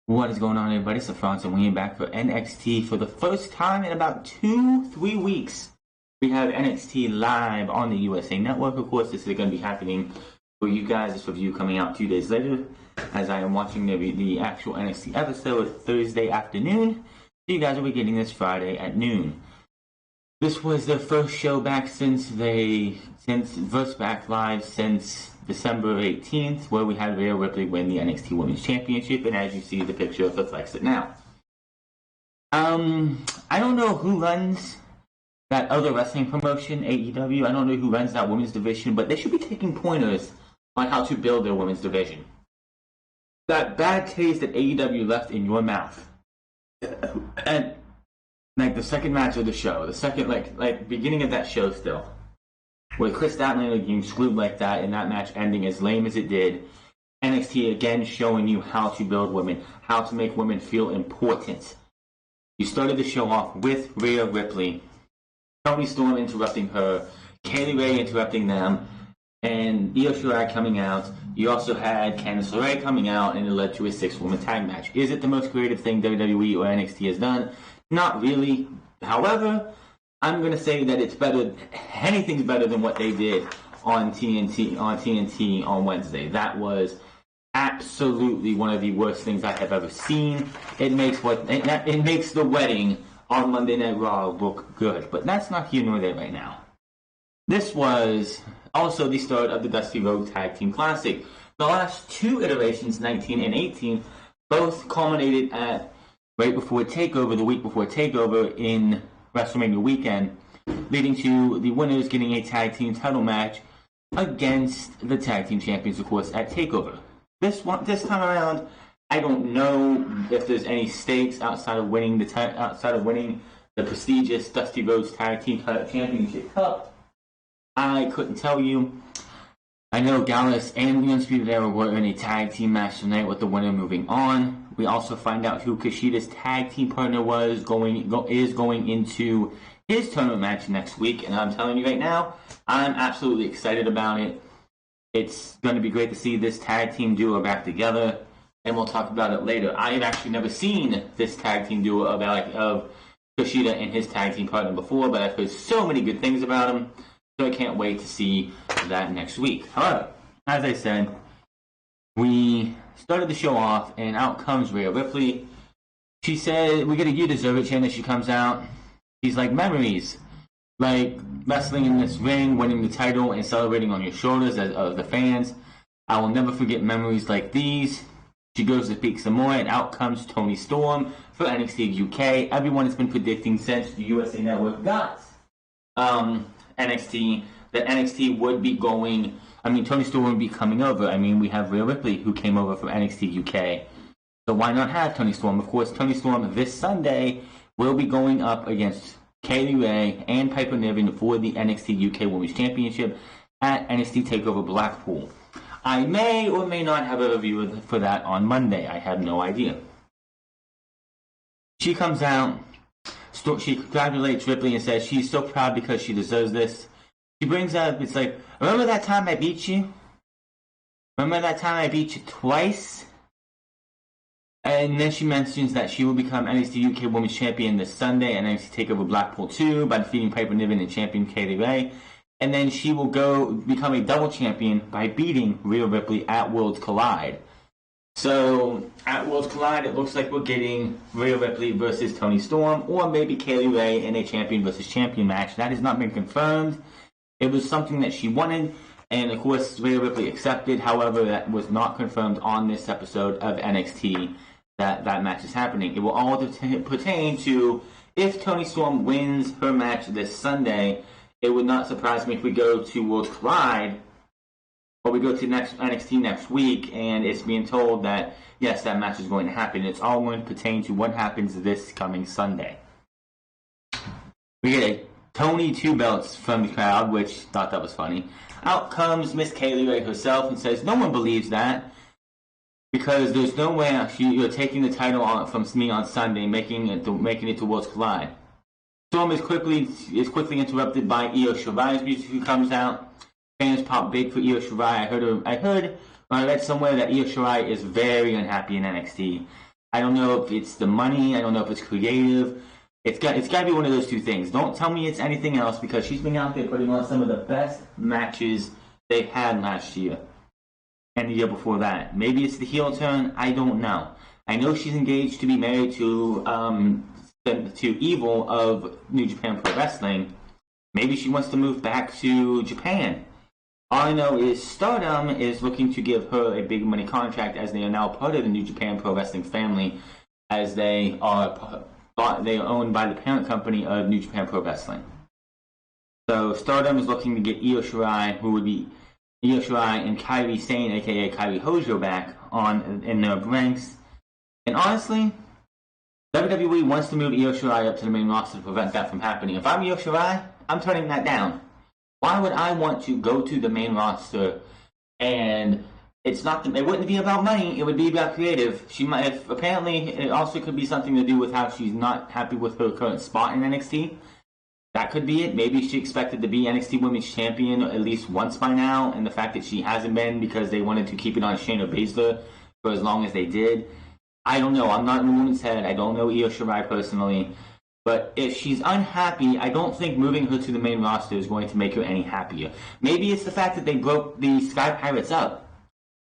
What is going on, everybody? It's Franz and we're back for NXT for the first time in about 2-3 weeks. We have NXT live on the USA Network. Of course, this is going to be happening for you guys. This review coming out 2 days later, as I am watching the actual NXT episode Thursday afternoon. So you guys will be getting this Friday at noon. This was the first show back since back live since December 18th, where we had Rhea Ripley win the NXT Women's Championship, and as you see, the picture reflects it now. I don't know who runs that other wrestling promotion, AEW. I don't know who runs that women's division, but they should be taking pointers on how to build their women's division. That bad taste that AEW left in your mouth. And like the second match of the show, the second like beginning of that show still, with Chris Statlander getting screwed like that and that match ending as lame as it did. NXT again showing you how to build women, how to make women feel important. You started the show off with Rhea Ripley, Toni Storm interrupting her, Kaylee Ray interrupting them, and Io Shirai coming out. You also had Candice LeRae coming out, and it led to a 6-woman tag match. Is it the most creative thing WWE or NXT has done? Not really. However, I'm going to say that it's better. Anything's better than what they did on TNT on Wednesday. That was absolutely one of the worst things I have ever seen. It makes the wedding on Monday Night Raw look good, but that's not here nor there right now. This was also the start of the Dusty Rhodes Tag Team Classic. The last two iterations, 19 and 18, both culminated at right before Takeover, the week before Takeover in WrestleMania weekend, leading to the winners getting a tag team title match against the tag team champions, of course, at Takeover. This time around, I don't know if there's any stakes outside of winning the prestigious Dusty Rhodes Tag Team Championship Cup. I couldn't tell you. I know Gallus and the Undisputed Era were in a tag team match tonight with the winner moving on. We also find out who Kushida's tag team partner is going into his tournament match next week, and I'm telling you right now, I'm absolutely excited about it. It's going to be great to see this tag team duo back together, and we'll talk about it later. I have actually never seen this tag team duo of Kushida and his tag team partner before, but I've heard so many good things about him, so I can't wait to see that next week. However, as I said, we started the show off, and out comes Rhea Ripley. She said, we get a "You Deserve It" chant as she comes out. She's like, memories. Like wrestling in this ring, winning the title, and celebrating on your shoulders of the fans. I will never forget memories like these. She goes to speak some more, and out comes Toni Storm for NXT UK. Everyone has been predicting since the USA Network got NXT that NXT would be going. Toni Storm would be coming over. We have Rhea Ripley who came over from NXT UK. So why not have Toni Storm? Of course, Toni Storm this Sunday will be going up against Kaylee Ray and Piper Niven for the NXT UK Women's Championship at NXT TakeOver Blackpool. I may or may not have a review for that on Monday. I have no idea. She comes out. She congratulates Ripley and says she's so proud because she deserves this. She brings up, it's like, remember that time I beat you? Remember that time I beat you twice? And then she mentions that she will become NXT UK Women's Champion this Sunday and NXT TakeOver Blackpool 2 by defeating Piper Niven and champion Kaylee Ray. And then she will go become a double champion by beating Rhea Ripley at Worlds Collide. So, at Worlds Collide, it looks like we're getting Rhea Ripley versus Toni Storm, or maybe Kaylee Ray in a champion versus champion match. That has not been confirmed. It was something that she wanted, and of course, Rhea Ripley accepted. However, that was not confirmed on this episode of NXT that match is happening. It will all pertain to if Toni Storm wins her match this Sunday. It would not surprise me if we go to Worlds Collide, or we go to NXT next week, and it's being told that, yes, that match is going to happen. It's all going to pertain to what happens this coming Sunday. We get a Tony 2 belts from the crowd, which thought that was funny. Out comes Miss Kaylee Ray herself and says, no one believes that, because there's no way you're taking the title from me on Sunday, making it to Worlds Collide. Storm is quickly interrupted by Io Shirai's music, who comes out. Fans pop big for Io Shirai. I read somewhere that Io Shirai is very unhappy in NXT. I don't know if it's the money. I don't know if it's creative. It's got to be one of those two things. Don't tell me it's anything else, because she's been out there putting on some of the best matches they've had last year and the year before that. Maybe it's the heel turn. I don't know. I know she's engaged to be married to Evil of New Japan Pro Wrestling. Maybe she wants to move back to Japan. All I know is Stardom is looking to give her a big money contract, as they are now part of the New Japan Pro Wrestling family, as they are owned by the parent company of New Japan Pro Wrestling. So Stardom is looking to get Io Shirai, who would be Io Shirai and Kairi Sane, aka Kairi Hojo, back in their ranks. And honestly, WWE wants to move Io Shirai up to the main roster to prevent that from happening. If I'm Io Shirai, I'm turning that down. Why would I want to go to the main roster? And it wouldn't be about money. It would be about creative. Apparently, it also could be something to do with how she's not happy with her current spot in NXT. That could be it. Maybe she expected to be NXT Women's Champion at least once by now, and the fact that she hasn't been because they wanted to keep it on Shayna Baszler for as long as they did. I don't know. I'm not in the woman's head. I don't know Io Shirai personally. But if she's unhappy, I don't think moving her to the main roster is going to make her any happier. Maybe it's the fact that they broke the Sky Pirates up.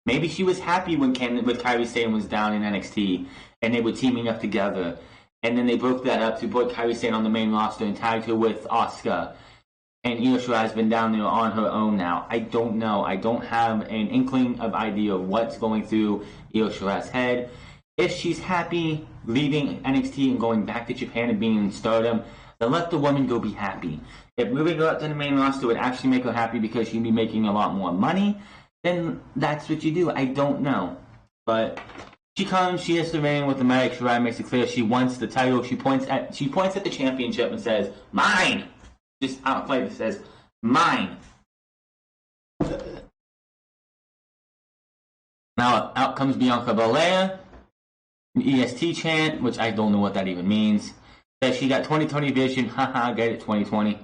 Maybe she was happy when Kairi Sane was down in NXT and they were teaming up together. And then they broke that up to put Kairi Sane on the main roster and tagged her with Asuka. And Io Shirai has been down there on her own now. I don't know. I don't have an inkling of idea of what's going through Io Shirai's head. If she's happy leaving NXT and going back to Japan and being in Stardom, then let the woman go be happy. If moving her up to the main roster would actually make her happy because she'd be making a lot more money, then that's what you do. I don't know. But she comes, she hits the ring with the mic. Shirai makes it clear she wants the title. She points at the championship and says, "Mine!" Just outright it says, "Mine." Now out comes Bianca Belair. EST chant, which I don't know what that even means. Says she got 20/20 vision, haha, get it, 20/20.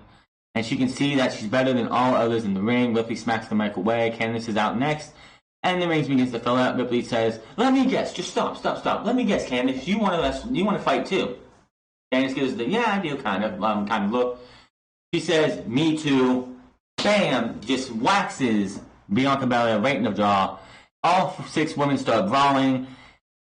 And she can see that she's better than all others in the ring. Ripley smacks the mic away. Candice is out next. And the ring begins to fill out. Ripley says, "Let me guess. Just stop. Let me guess, Candice. You want to fight too?" Candice gives the, "Yeah, I do," kind of look. She says, "Me too." Bam! Just waxes Bianca Belair right in the jaw. All 6 women start brawling.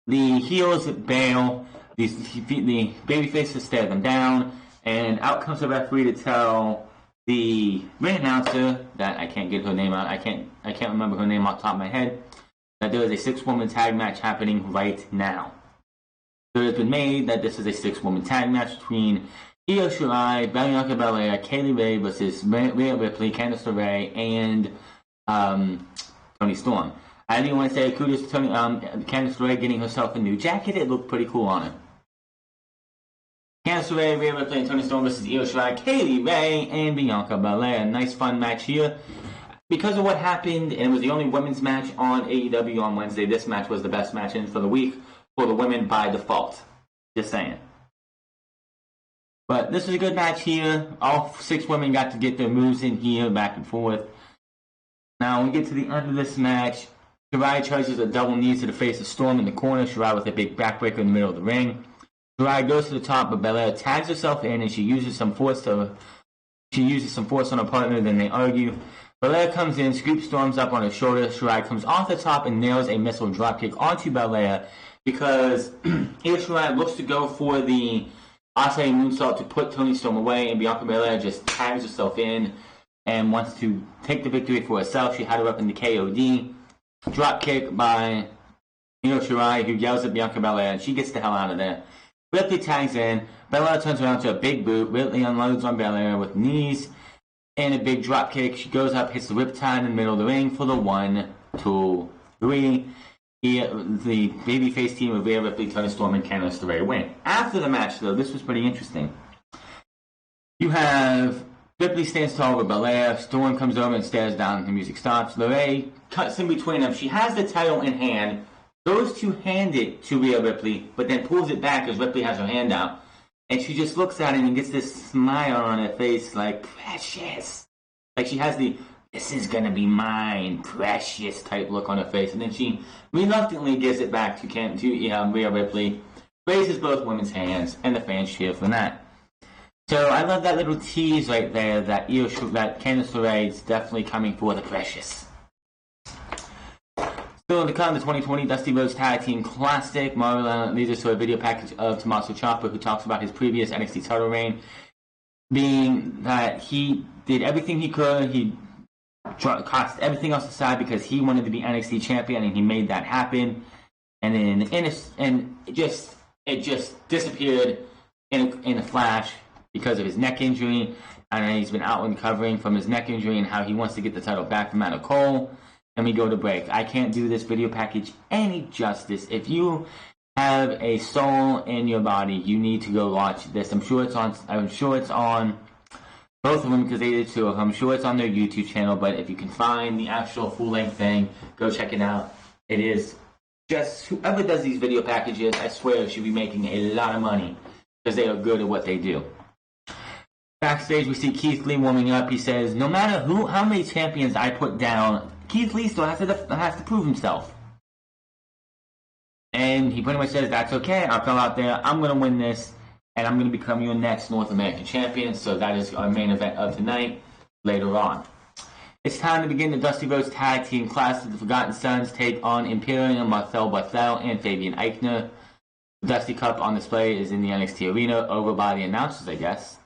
The heels bail, the babyfaces stare them down, and out comes the referee to tell the ring announcer that I can't get her name out. I can't remember her name off the top of my head. That there is a 6-woman tag match happening right now. So it has been made that this is a 6-woman tag match between Io Shirai, Bianca Belair, Kaylee Ray versus Rhea Ripley, Candice LeRae, and Toni Storm. I didn't want to say kudos to Candice LeRae getting herself a new jacket. It looked pretty cool on her. Candice LeRae, Rhea Ripley, and Toni Storm versus Io Shirai, Kaylee Ray, and Bianca Belair. Nice fun match here. Because of what happened, and it was the only women's match on AEW on Wednesday, this match was the best match in for the week for the women by default. Just saying. But this was a good match here. All 6 women got to get their moves in here, back and forth. Now, when we get to the end of this match, Shirai charges a double knee to the face of Storm in the corner. Shirai with a big backbreaker in the middle of the ring. Shirai goes to the top, but Belair tags herself in, and she uses some force on her partner. Then they argue. Belair comes in, scoops Storm's up on her shoulder. Shirai comes off the top and nails a missile dropkick onto Belair because Io Shirai looks to go for the Asai moonsault to put Toni Storm away, and Bianca Belair just tags herself in and wants to take the victory for herself. She had her up in the KOD. Drop kick by Io Shirai, who yells at Bianca Belair, and she gets the hell out of there. Ripley tags in. Belair turns around to a big boot. Ripley unloads on Belair with knees and a big drop kick. She goes up, hits the riptide in the middle of the ring for the 1, 2, 3. The babyface team of Rhea Ripley, Toni Storm, and Candice LeRae win. After the match, though, this was pretty interesting. You have Ripley stands tall over Belair. Storm comes over and stares down. The music stops. LeRae cuts in between them. She has the title in hand, goes to hand it to Rhea Ripley, but then pulls it back as Ripley has her hand out. And she just looks at it and gets this smile on her face like, precious. Like she has the, "this is going to be mine, precious" type look on her face. And then she reluctantly gives it back to Rhea Ripley. raises both women's hands, and the fans cheer for that. So I love that little tease right there that Candice LeRae is definitely coming for the Precious. Still to come, the 2020 Dusty Rhodes Tag Team Classic. Marlon leads us to a video package of Tommaso Ciampa, who talks about his previous NXT title reign, being that he did everything he could. He cast everything else aside because he wanted to be NXT champion, and he made that happen. And then it just disappeared in a flash because of his neck injury, and he's been out recovering from his neck injury and how he wants to get the title back from Adam Cole. And we go to break. I can't do this video package any justice. If you have a soul in your body, you need to go watch this. I'm sure it's on both of them because they did too. I'm sure it's on their YouTube channel. But if you can find the actual full-length thing, go check it out. It is just whoever does these video packages, I swear, should be making a lot of money because they are good at what they do. Backstage, we see Keith Lee warming up. He says, "No matter how many champions I put down, Keith Lee still has to prove himself." And he pretty much says, "That's okay. I'll come out there. I'm going to win this, and I'm going to become your next North American champion." So that is our main event of tonight. Later on, it's time to begin the Dusty Rhodes Tag Team Classic. The Forgotten Sons take on Imperium, Marcel Barthel, and Fabian Eichner. The Dusty Cup on display is in the NXT arena, over by the announcers, I guess.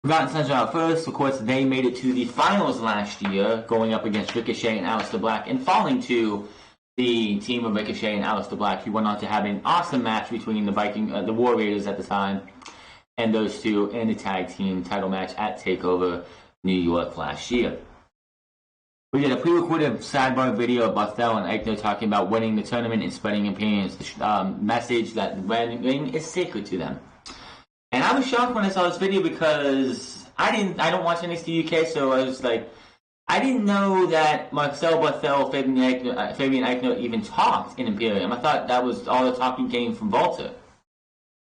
Forgotten Sons are out first. Of course, they made it to the finals last year, going up against Ricochet and Aleister Black, and falling to the team of Ricochet and Aleister Black, who went on to have an awesome match between the War Raiders at the time, and those two in the tag team title match at Takeover New York last year. We did a pre-recorded sidebar video of Barthel and Eichner talking about winning the tournament and spreading Imperium's message that the ring is sacred to them. And I was shocked when I saw this video because I don't watch NXT UK, so I was like, I didn't know that Marcel Barthel, Fabian Eichner even talked in Imperium. I thought that was all the talking came from Walter.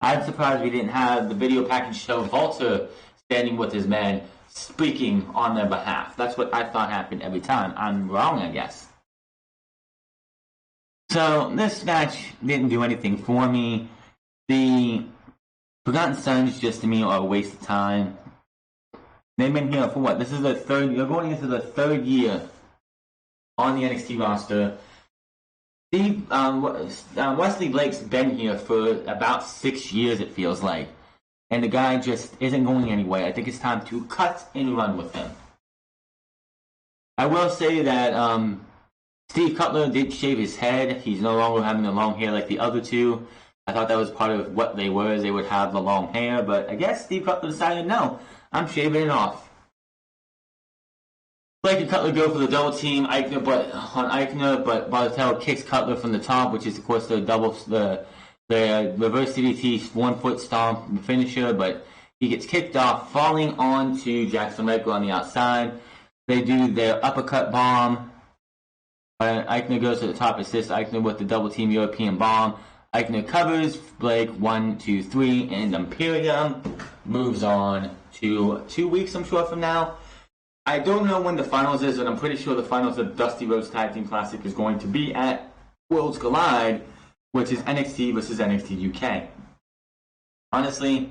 I'm surprised we didn't have the video package show Walter standing with his men, speaking on their behalf. That's what I thought happened every time. I'm wrong, I guess. So this match didn't do anything for me. The Forgotten Sons, just to me, are a waste of time. They've been here for what? This is their third. They're going into the third year on the NXT roster. Wesley Blake's been here for about 6 years, it feels like, and the guy just isn't going anywhere. I think it's time to cut and run with him. I will say that Steve Cutler did shave his head. He's no longer having the long hair like the other two. I thought that was part of what they were, is they would have the long hair, but I guess Steve Cutler decided, no, I'm shaving it off. Blake and Cutler go for the double team but Barthel kicks Cutler from the top, which is, of course, the reverse DDT 1-foot stomp finisher, but he gets kicked off, falling onto Jackson Redger on the outside. They do their uppercut bomb. Eichner goes to the top, assists Eichner with the double team European bomb. Eichner covers Blake 1, 2, 3, and Imperium moves on to 2 weeks, I'm sure, from now. I don't know when the finals is, and I'm pretty sure the finals of Dusty Rhodes Tag Team Classic is going to be at Worlds Collide, which is NXT versus NXT UK. Honestly,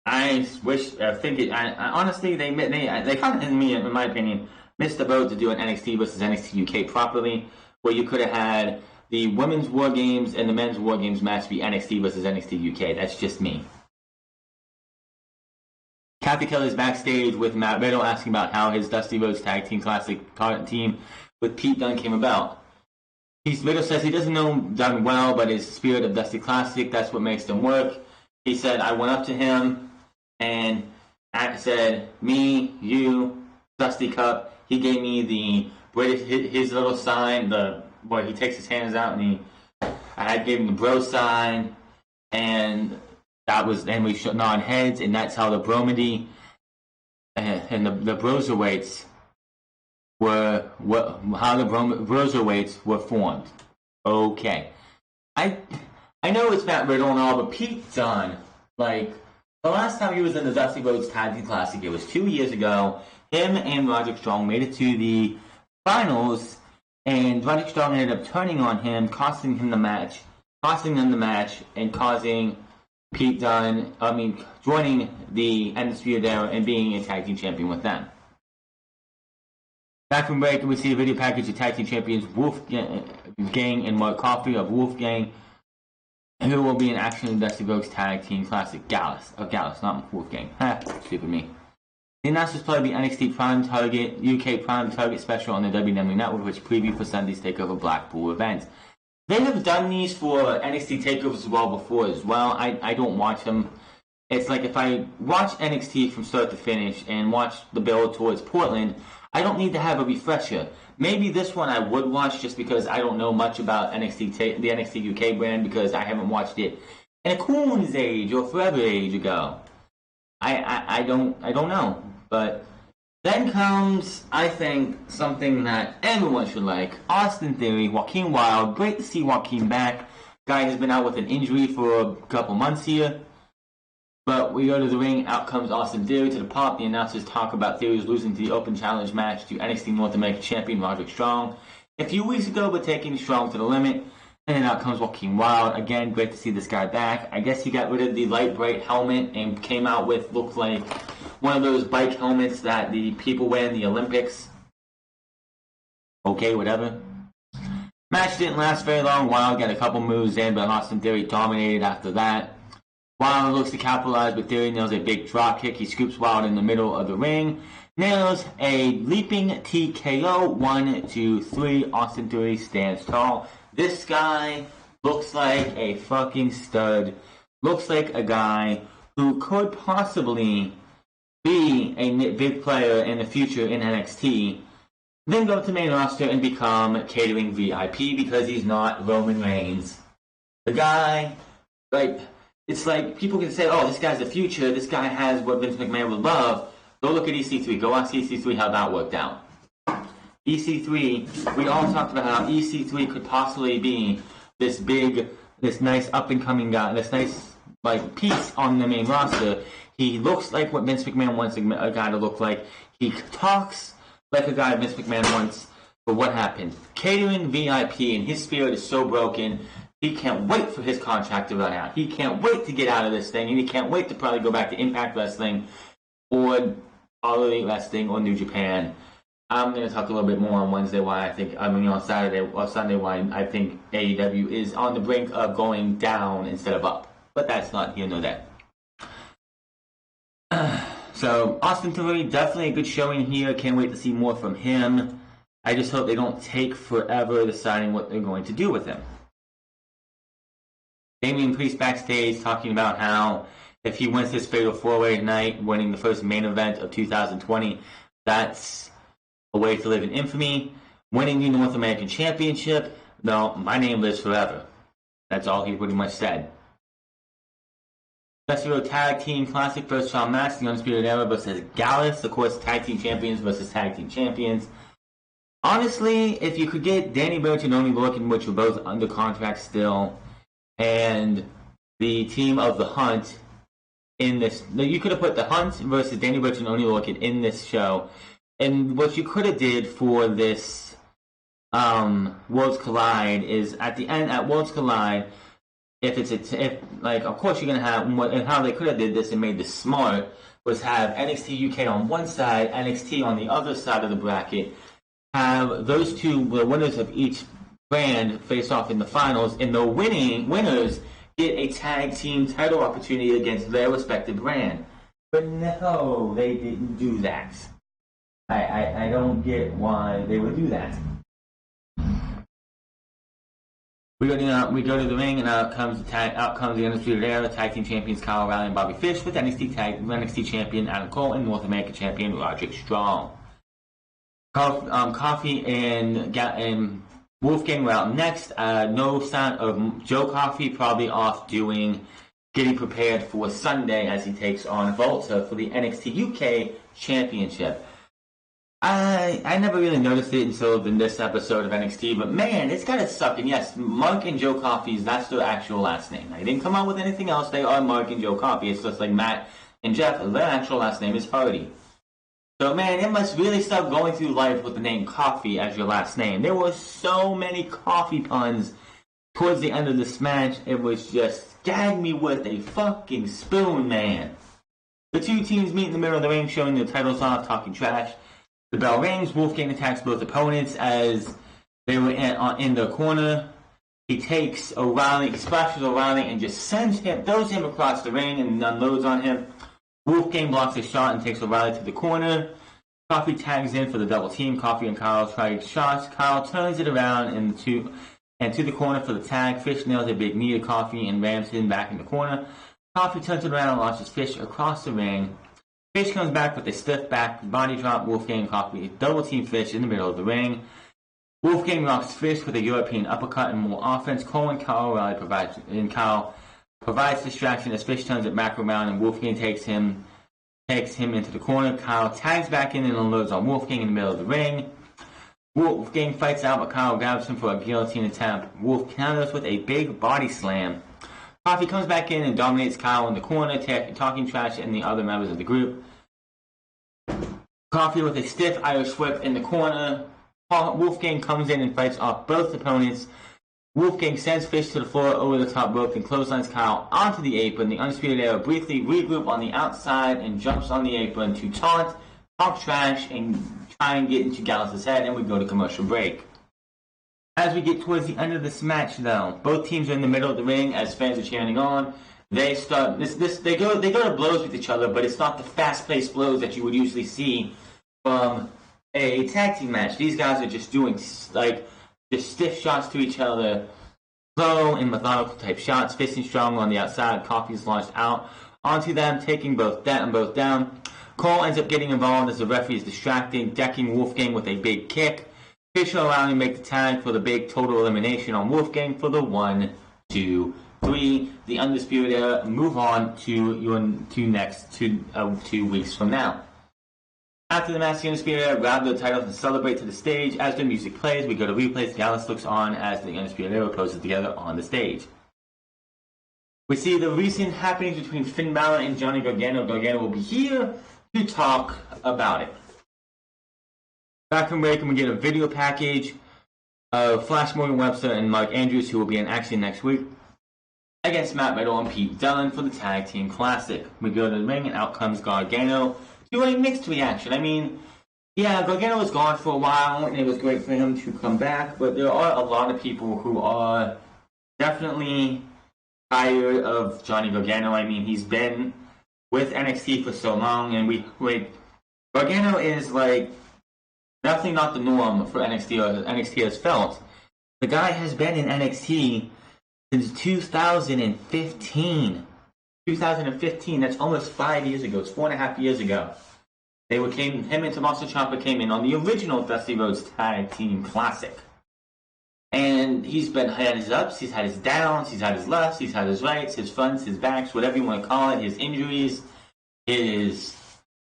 honestly, they kind of, in my opinion, missed the boat to do an NXT versus NXT UK properly, where you could have had the women's War Games and the men's War Games match be NXT versus NXT UK. That's just me. Kathy Kelly's backstage with Matt Riddle asking about how his Dusty Rhodes Tag Team Classic team with Pete Dunne came about. Riddle says he doesn't know Dunne well, but his spirit of Dusty Classic, that's what makes them work. He said, I went up to him and I said, me, you, Dusty Cup. He gave me the British, his little sign, where he takes his hands out, and I gave him the bro sign, and then we nod heads, and that's how the Bromedy and the Broserweights Broserweights were formed. Okay. I know it's Matt Riddle and all, but Pete Dunne, like, the last time he was in the Dusty Rhodes Tag Team Classic, it was 2 years ago. Him and Roderick Strong made it to the finals, and Roderick Strong ended up turning on him, costing him the match. costing them the match and causing Pete Dunne, joining the Undisputed Era and being a tag team champion with them. Back from break, we see a video package of tag team champions Wolfgang and Myriam Khan of Wolfgang, who will be in Action in the Dusty Tag Team Classic. Gallus, not Wolfgang. Stupid me. The announcers play the NXT Prime Target, UK Prime Target special on the WWE Network, which preview for Sunday's Takeover Blackpool event. They have done these for NXT Takeovers as well. I don't watch them. It's like if I watch NXT from start to finish and watch the build towards Portland, I don't need to have a refresher. Maybe this one I would watch just because I don't know much about the NXT UK brand because I haven't watched it in a Cool's age or forever age ago. I don't know. But then comes, I think, something that everyone should like. Austin Theory, Joaquin Wilde. Great to see Joaquin back. Guy has been out with an injury for a couple months here. But we go to the ring, out comes Austin Theory to the pop. The announcers talk about Theory's losing to the Open Challenge match to NXT North American Champion Roderick Strong a few weeks ago, but taking Strong to the limit. And then out comes Joaquin Wilde. Again, great to see this guy back. I guess he got rid of the light bright helmet and came out with, looked like one of those bike helmets that the people wear in the Olympics. Okay, whatever. Match didn't last very long. Wilde got a couple moves in, but Austin Theory dominated after that. Wilde looks to capitalize, but Theory nails a big drop kick. He scoops Wilde in the middle of the ring. Nails a leaping TKO. 1, 2, 3. Austin Theory stands tall. This guy looks like a fucking stud. Looks like a guy who could possibly be a big player in the future in NXT. Then go to the main roster and become catering VIP because he's not Roman Reigns. The guy, it's like people can say, oh, this guy's the future, this guy has what Vince McMahon would love. Go look at EC3. Go ask EC3 how that worked out. EC3, we all talked about how EC3 could possibly be this nice up-and-coming guy, this nice piece on the main roster. He looks like what Vince McMahon wants a guy to look like. He talks like a guy Vince McMahon wants. But what happened? Catering VIP, and his spirit is so broken. He can't wait for his contract to run out. He can't wait to get out of this thing, and he can't wait to probably go back to Impact Wrestling or All Elite Wrestling or New Japan. I'm going to talk a little bit more on Wednesday on Saturday or Sunday why I think AEW is on the brink of going down instead of up. But that's not here nor there. So, Austin Tillery, definitely a good showing here. Can't wait to see more from him. I just hope they don't take forever deciding what they're going to do with him. Damian Priest backstage talking about how if he wins his Fatal 4-Way tonight, winning the first main event of 2020, that's a way to live in infamy. Winning the North American Championship, no, my name lives forever. That's all he pretty much said. Festival Tag Team Classic first round match, the Undisputed Era versus Gallus. Of course, Tag Team Champions versus Tag Team Champions. Honestly, if you could get Danny Burch and Oni Lorcan, which were both under contract still, and the team of The Hunt in this, you could have put The Hunt versus Danny Burch and Oni Lorcan in this show. And what you could have did for this Worlds Collide is at the end, at Worlds Collide, of course you're going to have, and how they could have did this and made this smart, was have NXT UK on one side, NXT on the other side of the bracket, have those two, the winners of each brand face off in the finals, and the winners get a tag team title opportunity against their respective brand. But no, they didn't do that. I don't get why they would do that. We go to the ring, and out comes the Undisputed Era Tag Team Champions Kyle O'Reilly and Bobby Fish with NXT Champion Adam Cole and North American Champion Roderick Strong. Coffee and Wolfgang were out next. No sign of Joe Coffee, probably off getting prepared for Sunday as he takes on Volta for the NXT UK Championship. I never really noticed it until in this episode of NXT, but man, it's gotta suck. And yes, Mark and Joe Coffey's, that's their actual last name. They didn't come out with anything else. They are Mark and Joe Coffey. It's just like Matt and Jeff. Their actual last name is Hardy. So man, it must really suck going through life with the name Coffee as your last name. There were so many coffee puns towards the end of this match, it was just gag me with a fucking spoon, man. The two teams meet in the middle of the ring, showing their titles off, talking trash. The bell rings. Wolfgang attacks both opponents as they were in the corner. He takes O'Reilly, he splashes O'Reilly, and just throws him across the ring and unloads on him. Wolfgang blocks a shot and takes O'Reilly to the corner. Coffee tags in for the double team. Coffee and Kyle try shots. Kyle turns it around and to the corner for the tag. Fish nails a big knee to Coffee and rams him back in the corner. Coffee turns it around and launches Fish across the ring. Fish comes back with a stiff back body drop. Wolfgang and Coffee double team Fish in the middle of the ring. Wolfgang rocks Fish with a European uppercut and more offense. Cole and Kyle provides distraction as Fish turns it back around and Wolfgang takes him into the corner. Kyle tags back in and unloads on Wolfgang in the middle of the ring. Wolfgang fights out, but Kyle grabs him for a guillotine attempt. Wolf counters with a big body slam. Coffee comes back in and dominates Kyle in the corner, talking trash and the other members of the group. Coffee with a stiff Irish whip in the corner. Wolfgang comes in and fights off both opponents. Wolfgang sends Fish to the floor over the top rope and clotheslines Kyle onto the apron. The Undisputed Era briefly regroup on the outside and jumps on the apron to taunt, talk trash, and try and get into Gallus' head, and we go to commercial break. As we get towards the end of this match, though, both teams are in the middle of the ring as fans are chanting on. They start they go to blows with each other, but it's not the fast-paced blows that you would usually see from a tag team match. These guys are just doing just stiff shots to each other, slow and methodical type shots. Fisting strong on the outside. Coffee's launched out onto them, taking both down. Cole ends up getting involved as the referee is distracting, decking Wolfgang with a big kick. Fish and O'Reilly make the tag for the big total elimination on Wolfgang for the 1, 2, 3. The Undisputed Era move on to 2 weeks from now. After the match, the Undisputed Era grab the titles and celebrate to the stage. As the music plays, we go to replays. Gallus looks on as the Undisputed Era poses together on the stage. We see the recent happenings between Finn Balor and Johnny Gargano. Gargano will be here to talk about it. Back from break, and we get a video package of Flash Morgan Webster and Mark Andrews, who will be in action next week, against Matt Riddle and Pete Dunne for the Tag Team Classic. We go to the ring, and out comes Gargano to a mixed reaction. I mean, yeah, Gargano was gone for a while, and it was great for him to come back, but there are a lot of people who are definitely tired of Johnny Gargano. I mean, he's been with NXT for so long, and Gargano is definitely not the norm for NXT, or NXT has felt. The guy has been in NXT since 2015. 2015, that's almost 5 years ago. It's 4.5 years ago. Him and Tommaso Ciampa came in on the original Dusty Rhodes Tag Team Classic. And he's had his ups, he's had his downs, he's had his lefts, he's had his rights, his fronts, his backs, whatever you want to call it, his injuries, his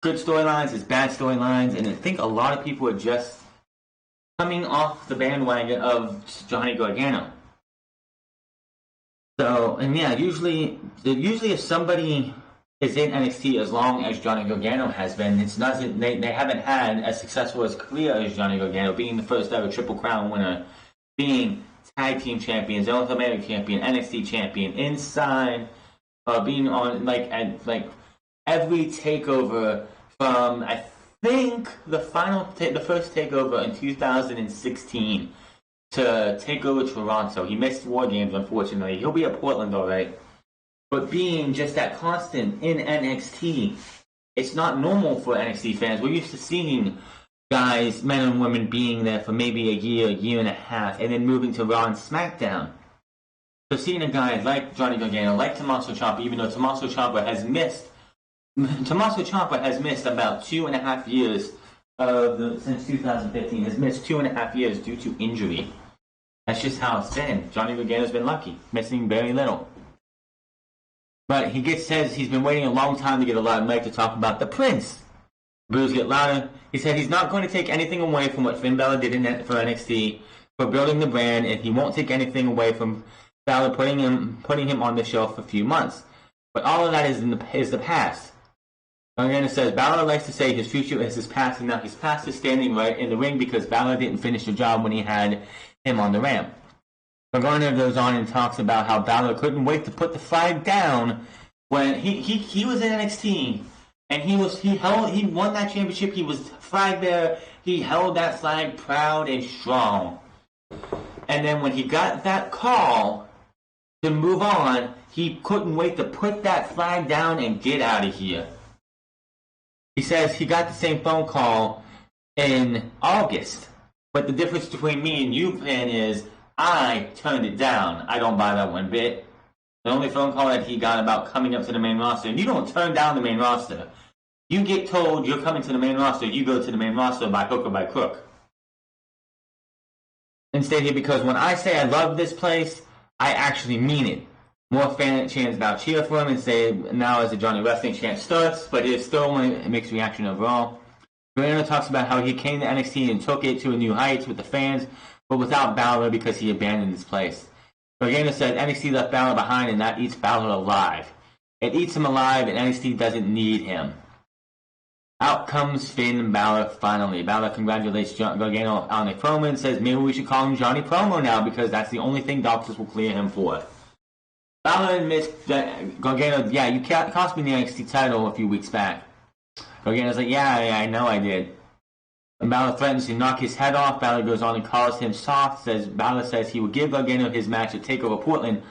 good storylines, his bad storylines, and I think a lot of people are just coming off the bandwagon of Johnny Gargano. So, and yeah, usually if somebody is in NXT as long as Johnny Gargano has been, they haven't had as successful a career as Johnny Gargano, being the first ever Triple Crown winner, being Tag Team Champions, North American Champion, NXT Champion, inside, being on every takeover from, I think, the first takeover in 2016 to Takeover Toronto. He missed War Games, unfortunately. He'll be at Portland, all right. But being just that constant in NXT, it's not normal for NXT fans. We're used to seeing guys, men and women, being there for maybe a year and a half, and then moving to Raw and SmackDown. So seeing a guy like Johnny Gargano, like Tommaso Ciampa, even though Tommaso Ciampa has missed about 2.5 years since 2015. Has missed 2.5 years due to injury. That's just how it's been. Johnny Gargano's been lucky, missing very little. But says he's been waiting a long time to get a loud mic to talk about the Prince. Boos get louder. He said he's not going to take anything away from what Finn Balor did for NXT for building the brand, and he won't take anything away from Balor putting him on the shelf for a few months. But all of that is the past. Gargano says Balor likes to say his future is his past, and now his past is standing right in the ring because Balor didn't finish the job when he had him on the ramp. Gargano goes on and talks about how Balor couldn't wait to put the flag down when he was in NXT and he won that championship. He was flag bearer. He held that flag proud and strong. And then when he got that call to move on, he couldn't wait to put that flag down and get out of here. He says he got the same phone call in August, but the difference between me and you, Pan, is I turned it down. I don't buy that one bit. The only phone call that he got about coming up to the main roster, and you don't turn down the main roster. You get told you're coming to the main roster, you go to the main roster by hook or by crook. And stay here because when I say I love this place, I actually mean it. More fan chants now cheer for him and say now as the Johnny Wrestling chant starts, but it's still a mixed reaction overall. Gargano talks about how he came to NXT and took it to a new heights with the fans, but without Balor because he abandoned his place. Gargano said NXT left Balor behind and that eats Balor alive. It eats him alive and NXT doesn't need him. Out comes Finn and Balor finally. Balor congratulates Gargano on a promo and says maybe we should call him Johnny Promo now because that's the only thing doctors will clear him for. Balor admits that Gargano, yeah, you cost me the NXT title a few weeks back. Gargano's like, yeah, I know I did. And Balor threatens to knock his head off. Balor goes on and calls him soft. Balor says he will give Gargano his match at Takeover Portland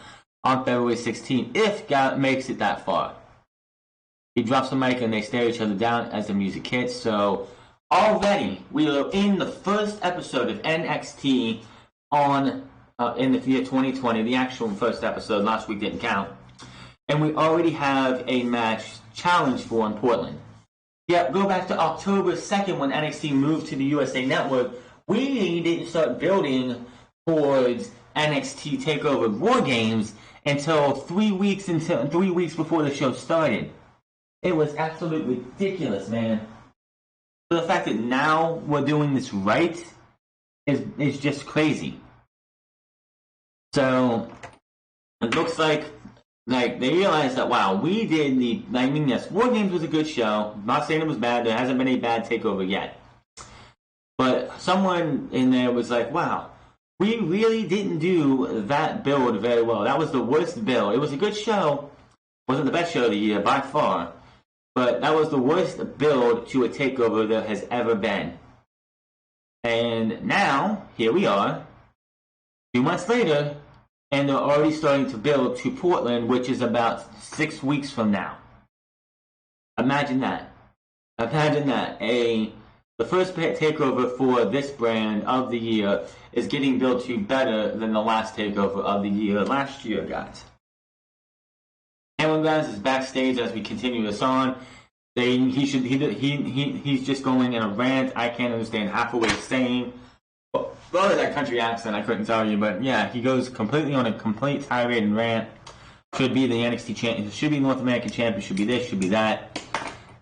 on February 16th if God makes it that far. He drops the mic and they stare each other down as the music hits. So already we are in the first episode of NXT on in the year 2020, the actual first episode. Last week didn't count. And we already have a match challenge for in Portland. Yeah, go back to October 2nd when NXT moved to the USA Network. We didn't start building towards NXT TakeOver War Games until 3 weeks before the show started. It was absolutely ridiculous, man. So the fact that now we're doing this right is just crazy. So it looks like they realized that, wow, we did yes, War Games was a good show. I'm not saying it was bad. There hasn't been a bad takeover yet. But someone in there was like, wow, we really didn't do that build very well. That was the worst build. It was a good show. Wasn't the best show of the year by far. But that was the worst build to a takeover there has ever been. And now, here we are, 2 months later, and they're already starting to build to Portland, which is about 6 weeks from now. Imagine that. Imagine that. The first takeover for this brand of the year is getting built to be than the last takeover of the year last year got. Cameron Grimes is backstage as we continue this on. He's just going in a rant. I can't understand half of what he's saying. Well, that country accent, I couldn't tell you, but yeah, he goes completely on a complete tirade and rant. Should be the NXT champion, should be North American champion, should be this, should be that,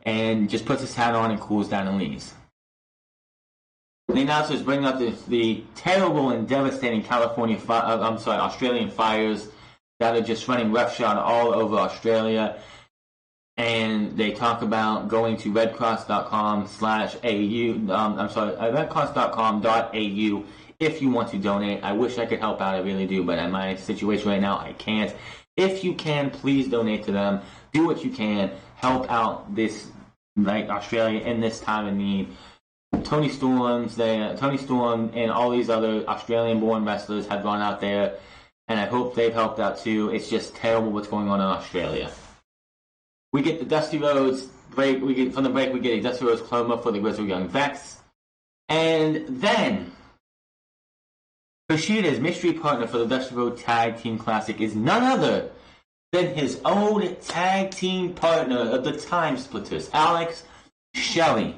and just puts his hat on and cools down and leaves. The announcers bring up the terrible and devastating Australian fires that are just running roughshod all over Australia. And they talk about going to redcross.com/AU, redcross.com.au if you want to donate. I wish I could help out, I really do, but in my situation right now, I can't. If you can, please donate to them. Do what you can. Help out this, Australia in this time of need. Tony Storm and all these other Australian-born wrestlers have gone out there, and I hope they've helped out too. It's just terrible what's going on in Australia. We get the Dusty Rhodes break. We get a Dusty Rhodes promo for the Grizzled Young Vets, and then Kushida's mystery partner for the Dusty Rhodes Tag Team Classic is none other than his old tag team partner of the Time Splitters, Alex Shelley.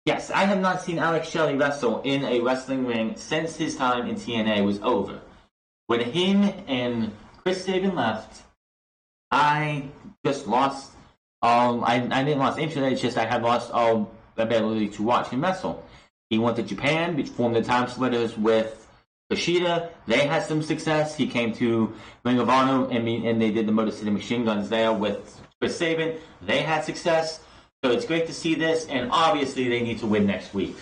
Yes, I have not seen Alex Shelley wrestle in a wrestling ring since his time in TNA was over. When him and Chris Sabin left, I just lost all. I didn't lose interest. It's just I had lost all ability to watch him wrestle. He went to Japan, formed the Time Splitters with Kushida. They had some success. He came to Ring of Honor and they did the Motor City Machine Guns there with Chris Sabin. They had success. So it's great to see this, and obviously they need to win next week.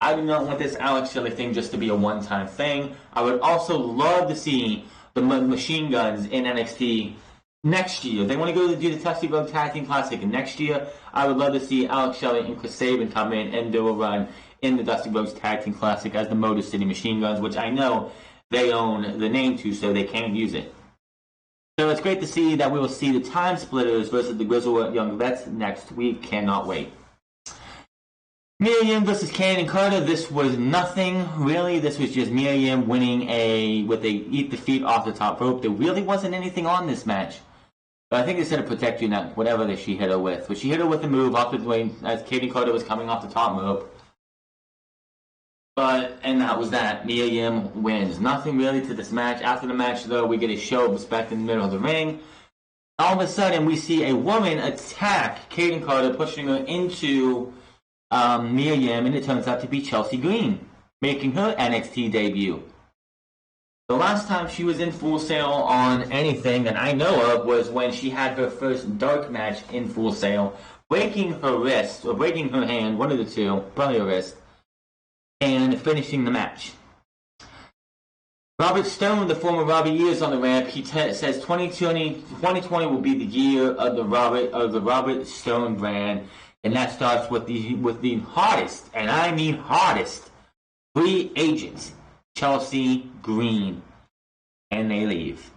I do not want this Alex Shelley thing just to be a one-time thing. I would also love to see the Machine Guns in NXT next year. They want to go to do the Dusty Tag Team Classic next year. I would love to see Alex Shelley and Chris Sabin come in and do a run in the Dusty Rhodes Tag Team Classic as the Motor City Machine Guns, which I know they own the name to, so they can't use it. So it's great to see that we will see the Time Splitters versus the Grizzled Young Vets next week. Cannot wait. Myriam versus Cannon Carter. This was nothing, really. This was just Myriam winning with a eat the feet off the top rope. There really wasn't anything on this match. But I think they said to protect you, not whatever that she hit her with. But she hit her with a move off the way as Katie Carter was coming off the top rope. And that was that. Myriam wins. Nothing really to this match. After the match, though, we get a show of respect in the middle of the ring. All of a sudden, we see a woman attack Katie Carter, pushing her into Myriam, and it turns out to be Chelsea Green, making her NXT debut. The last time she was in Full Sail on anything that I know of was when she had her first dark match in Full Sail, breaking her wrist, or breaking her hand, one of the two, probably her wrist, and finishing the match. Robert Stone, the former Robbie E, is on the ramp. He says 2020 will be the year of the Robert Stone brand, and that starts with the hottest, and I mean hottest, free agent, Chelsea Green, and they leave.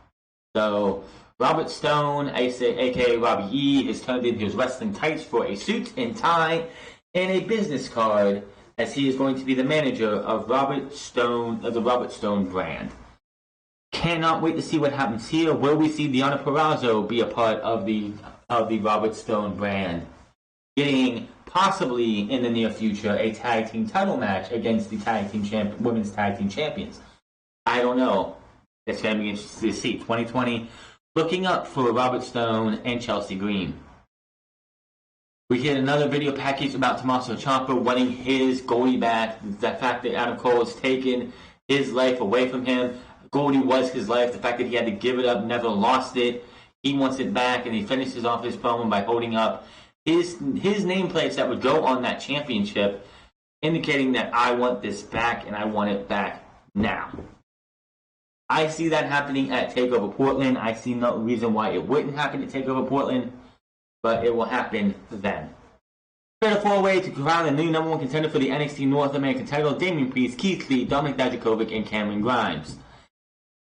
So Robert Stone, aka Robbie E, has turned in his wrestling tights for a suit and tie and a business card, as he is going to be the manager of the Robert Stone brand. Cannot wait to see what happens here. Will we see Deonna Purrazzo be a part of the Robert Stone brand, getting possibly in the near future a tag team title match against the women's tag team champions? I don't know. It's going to be interesting to see. 2020, looking up for Robert Stone and Chelsea Green. We get another video package about Tommaso Ciampa wanting his Goldie back. The fact that Adam Cole has taken his life away from him. Goldie was his life. The fact that he had to give it up, never lost it. He wants it back, and he finishes off his promo by holding up his nameplates that would go on that championship, indicating that I want this back, and I want it back now. I see that happening at Takeover Portland. I see no reason why it wouldn't happen at Takeover Portland, but it will happen then. Fatal four-way to crown the new number one contender for the NXT North American title: Damian Priest, Keith Lee, Dominic Dijakovic, and Cameron Grimes.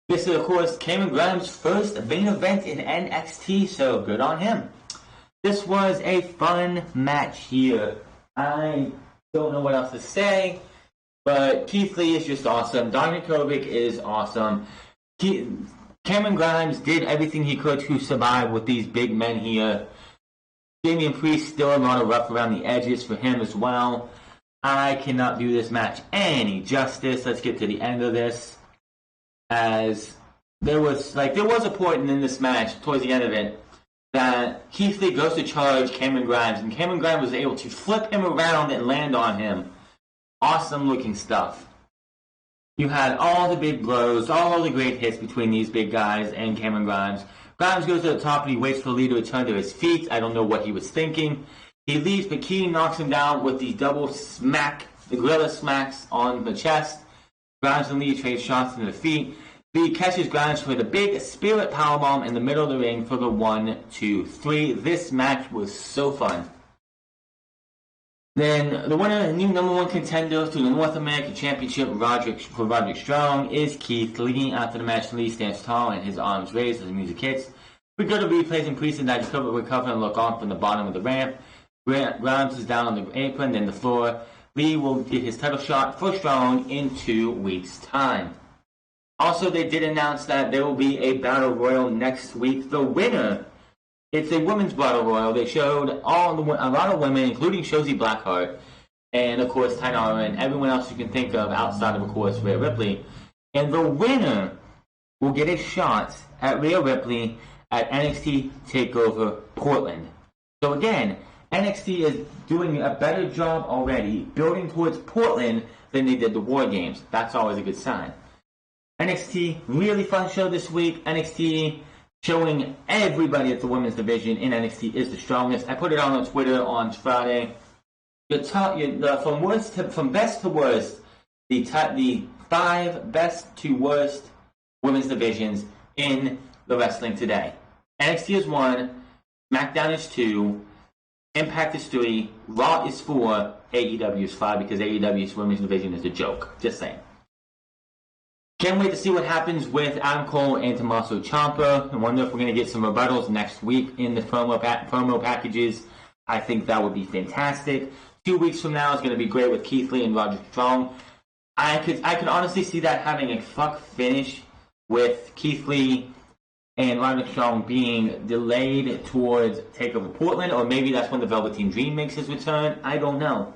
This is, of course, Cameron Grimes' first main event in NXT, so good on him. This was a fun match here. I don't know what else to say, but Keith Lee is just awesome. Dijakovic is awesome. Cameron Grimes did everything he could to survive with these big men here. Damian Priest still a lot of rough around the edges for him as well. I cannot do this match any justice. Let's get to the end of this. As there was a point in this match towards the end of it that Keith Lee goes to charge Cameron Grimes, and Cameron Grimes was able to flip him around and land on him. Awesome looking stuff. You had all the big blows, all the great hits between these big guys and Cameron Grimes. Grimes goes to the top and he waits for Lee to return to his feet. I don't know what he was thinking. He leaves, but Key knocks him down with the double smack, the gorilla smacks on the chest. Grimes and Lee trade shots into the feet. Lee catches Grimes for the big spirit powerbomb in the middle of the ring for the 1, 2, 3. This match was so fun. Then the winner, the new number one contender to the North American Championship, Roderick Strong, is Keith Lee. After the match, Lee stands tall and his arms raised as the music hits. We go to replays and Priest and Dijakovic recover and look on from the bottom of the ramp. Grimes is down on the apron, then the floor. Lee will get his title shot for Strong in 2 weeks' time. Also, they did announce that there will be a Battle Royal next week. The winner, it's a women's Battle Royal. They showed a lot of women, including Shotzi Blackheart, and of course Tainara, and everyone else you can think of outside of course Rhea Ripley. And the winner will get a shot at Rhea Ripley at NXT TakeOver Portland. So again, NXT is doing a better job already building towards Portland than they did the War Games. That's always a good sign. NXT, really fun show this week. NXT showing everybody that the women's division in NXT is the strongest. I put it on Twitter on Friday. from best to worst, the 5 best to worst women's divisions in the wrestling today. NXT is 1, SmackDown is 2, Impact is 3, Raw is 4, AEW is 5 because AEW's women's division is a joke. Just saying. Can't wait to see what happens with Adam Cole and Tommaso Ciampa. I wonder if we're going to get some rebuttals next week in the promo packages. I think that would be fantastic. 2 weeks from now is going to be great with Keith Lee and Roderick Strong. I could honestly see that having a fuck finish with Keith Lee and Roderick Strong being delayed towards Takeover Portland, or maybe that's when the Velveteen Dream makes his return. I don't know.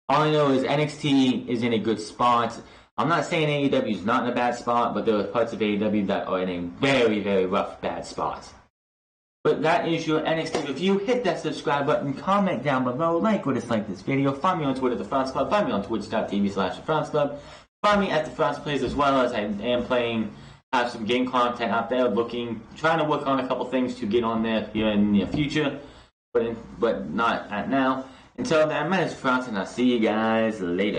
All I know is NXT is in a good spot. I'm not saying AEW is not in a bad spot, but there are parts of AEW that are in a very, very rough, bad spot. But that is your NXT review. Hit that subscribe button, comment down below, like or dislike this video. Find me on Twitter, The France Club. Find me on twitch.tv/The France Club. Find me at The France Plays as well, as I am playing, have some game content out there, trying to work on a couple things to get on there here in the near future, but not at now. Until then, my name is France, and I'll see you guys later.